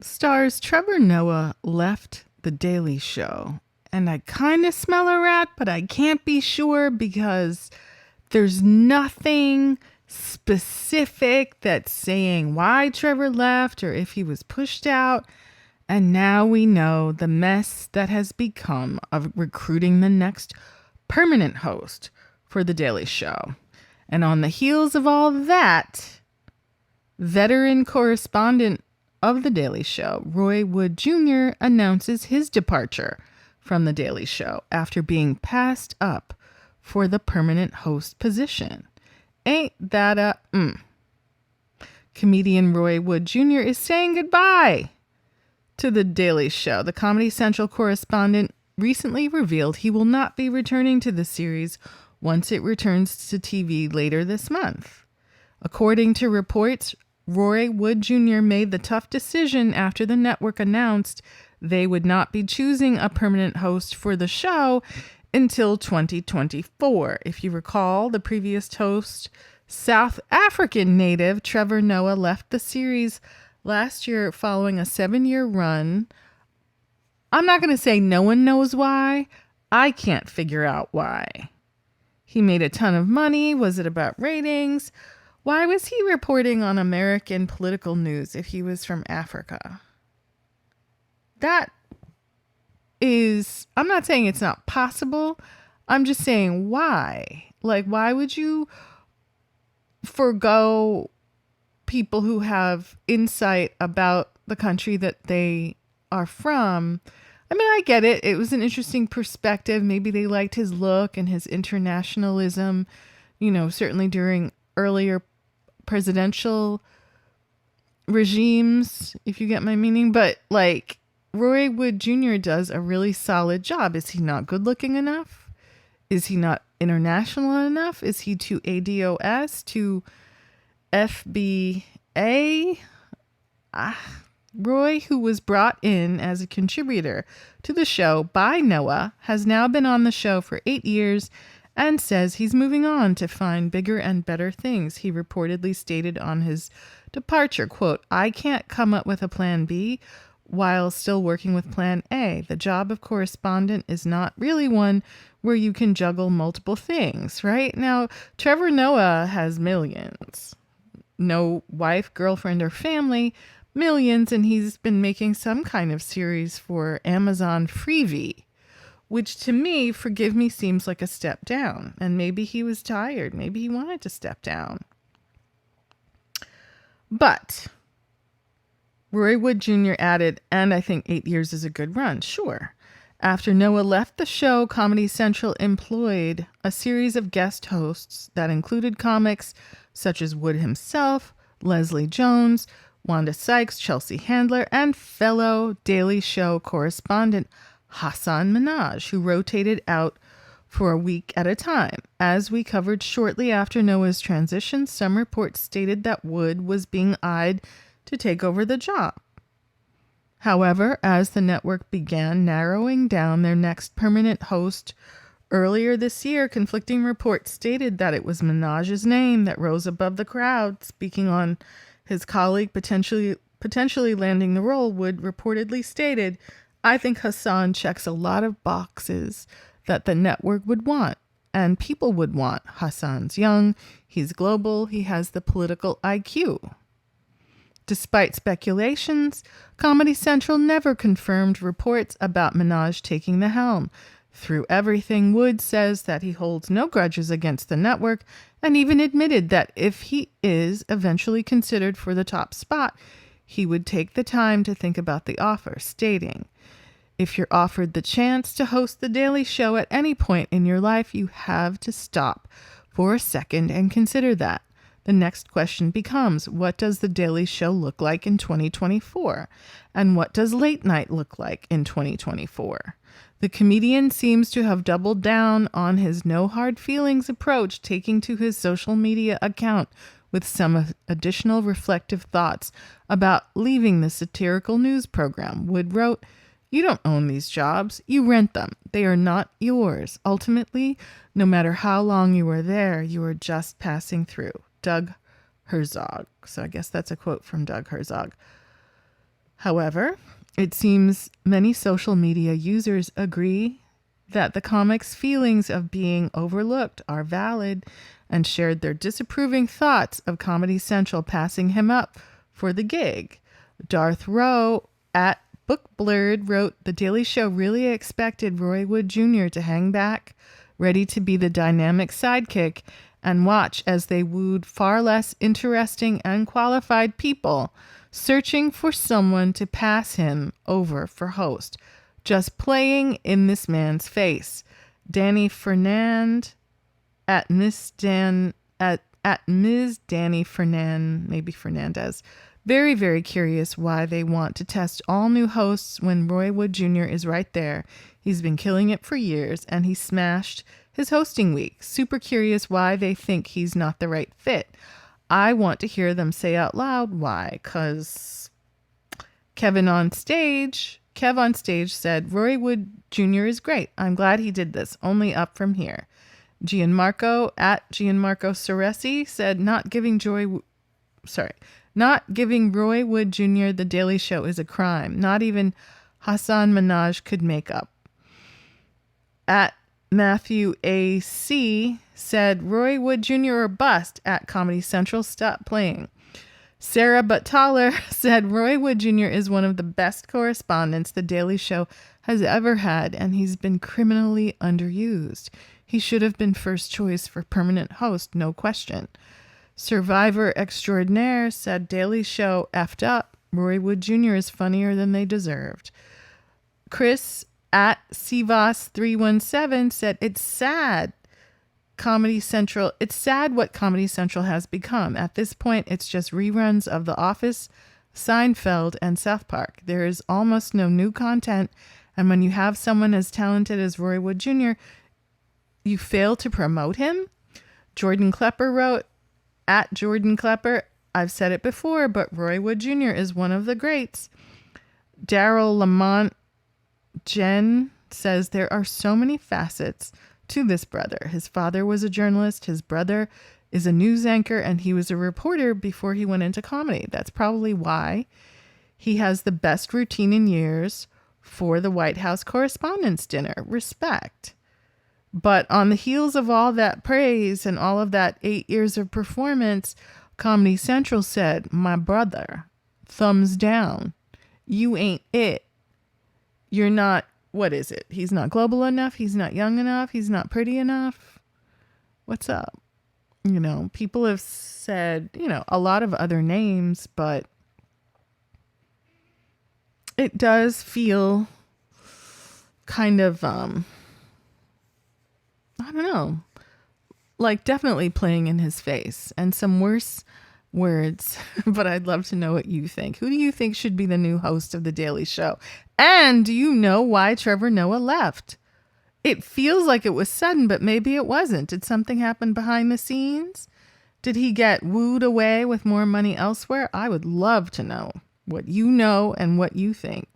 Stars Trevor Noah left The Daily Show, and I kind of smell a rat, but I can't be sure because there's nothing specific that's saying why Trevor left or if he was pushed out. And now we know the mess that has become of recruiting the next permanent host for The Daily Show. And on the heels of all that, veteran correspondent of The Daily Show, Roy Wood Jr., announces his departure from The Daily Show after being passed up for the permanent host position. Ain't that a Comedian Roy Wood Jr. is saying goodbye to The Daily Show. The Comedy Central correspondent recently revealed he will not be returning to the series once it returns to TV later this month. According to reports, Roy Wood Jr. made the tough decision after the network announced they would not be choosing a permanent host for the show until 2024. If you recall, the previous host, South African native Trevor Noah, left the series last year following a 7-year run. I'm not going to say no one knows why. I can't figure out why. He made a ton of money. Was it about ratings? Why was he reporting on American political news if he was from Africa? That is, I'm not saying it's not possible. I'm just saying why? Like, why would you forgo people who have insight about the country that they are from? I mean, I get it. It was an interesting perspective. Maybe they liked his look and his internationalism, certainly during earlier presidential regimes, if you get my meaning. But like, Roy Wood Jr. does a really solid job. Is he not good looking enough? Is he not international enough? Is he too ADOS, too FBA? Roy, who was brought in as a contributor to the show by Noah, has now been on the show for 8 years and says he's moving on to find bigger and better things. He reportedly stated on his departure, quote, "I can't come up with a plan B while still working with plan A. The job of correspondent is not really one where you can juggle multiple things," right? Now, Trevor Noah has millions. No wife, girlfriend, or family, millions, and he's been making some kind of series for Amazon Freevee, which to me, forgive me, seems like a step down. And maybe he was tired. Maybe he wanted to step down. But Roy Wood Jr. added, and I think 8 years is a good run. Sure. After Noah left the show, Comedy Central employed a series of guest hosts that included comics such as Wood himself, Leslie Jones, Wanda Sykes, Chelsea Handler, and fellow Daily Show correspondent Hassan Minhaj, who rotated out for a week at a time. As we covered shortly after Noah's transition, some reports stated that Wood was being eyed to take over the job. However, as the network began narrowing down their next permanent host earlier this year, conflicting reports stated that it was Minhaj's name that rose above the crowd. Speaking on his colleague potentially landing the role, Wood reportedly stated, "I think Hassan checks a lot of boxes that the network would want and people would want. Hassan's young, he's global, he has the political IQ." Despite speculations, Comedy Central never confirmed reports about Minhaj taking the helm. Through everything, Wood says that he holds no grudges against the network and even admitted that if he is eventually considered for the top spot, he would take the time to think about the offer, stating, "If you're offered the chance to host The Daily Show at any point in your life, you have to stop for a second and consider that. The next question becomes, what does The Daily Show look like in 2024? And what does late night look like in 2024? The comedian seems to have doubled down on his no hard feelings approach, taking to his social media account with some additional reflective thoughts about leaving the satirical news program. Wood wrote, "You don't own these jobs. You rent them. They are not yours. Ultimately, no matter how long you are there, you are just passing through." Doug Herzog. So I guess that's a quote from Doug Herzog. However, it seems many social media users agree that the comic's feelings of being overlooked are valid and shared their disapproving thoughts of Comedy Central passing him up for the gig. Darth Rowe at Bookblurred wrote, "The Daily Show really expected Roy Wood Jr. to hang back, ready to be the dynamic sidekick, and watch as they wooed far less interesting and qualified people, searching for someone to pass him over for host, just playing in this man's face." Danny Fernand at Miss Danny Fernand, maybe Fernandez. Very, very curious why they want to test all new hosts when Roy Wood Jr. is right there. He's been killing it for years, and he smashed his hosting week. Super curious why they think he's not the right fit. I want to hear them say out loud why, because Kev on stage said, "Roy Wood Jr. is great. I'm glad he did this. Only up from here." Gianmarco at Gianmarco Ceresi said, not giving Roy Wood Jr. the Daily Show is a crime. Not even Hassan Minaj could make up. At Matthew A.C. said, "Roy Wood Jr. or bust at Comedy Central. Stop playing." Sarah Buttaler said, "Roy Wood Jr. is one of the best correspondents the Daily Show has ever had, and he's been criminally underused. He should have been first choice for permanent host, no question." Survivor Extraordinaire said, "Daily Show effed up. Roy Wood Jr. is funnier than they deserved." Chris at Sivas317 said, "It's sad what Comedy Central has become. At this point, it's just reruns of The Office, Seinfeld, and South Park. There is almost no new content, and when you have someone as talented as Roy Wood Jr., you fail to promote him." Jordan Klepper wrote, at Jordan Klepper, "I've said it before, but Roy Wood Jr. is one of the greats." Daryl Lamont Jen says, "There are so many facets to this brother. His father was a journalist. His brother is a news anchor, and he was a reporter before he went into comedy. That's probably why he has the best routine in years for the White House Correspondents' Dinner. Respect." But on the heels of all that praise and all of that 8 years of performance, Comedy Central said, "My brother, thumbs down. You ain't it. You're not," what is it? "He's not global enough. He's not young enough. He's not pretty enough. What's up?" People have said, a lot of other names, but it does feel kind of, I don't know, like definitely playing in his face, and some worse words, but I'd love to know what you think. Who do you think should be the new host of The Daily Show? And do you know why Trevor Noah left? It feels like it was sudden, but maybe it wasn't. Did something happen behind the scenes? Did he get wooed away with more money elsewhere? I would love to know what you know and what you think.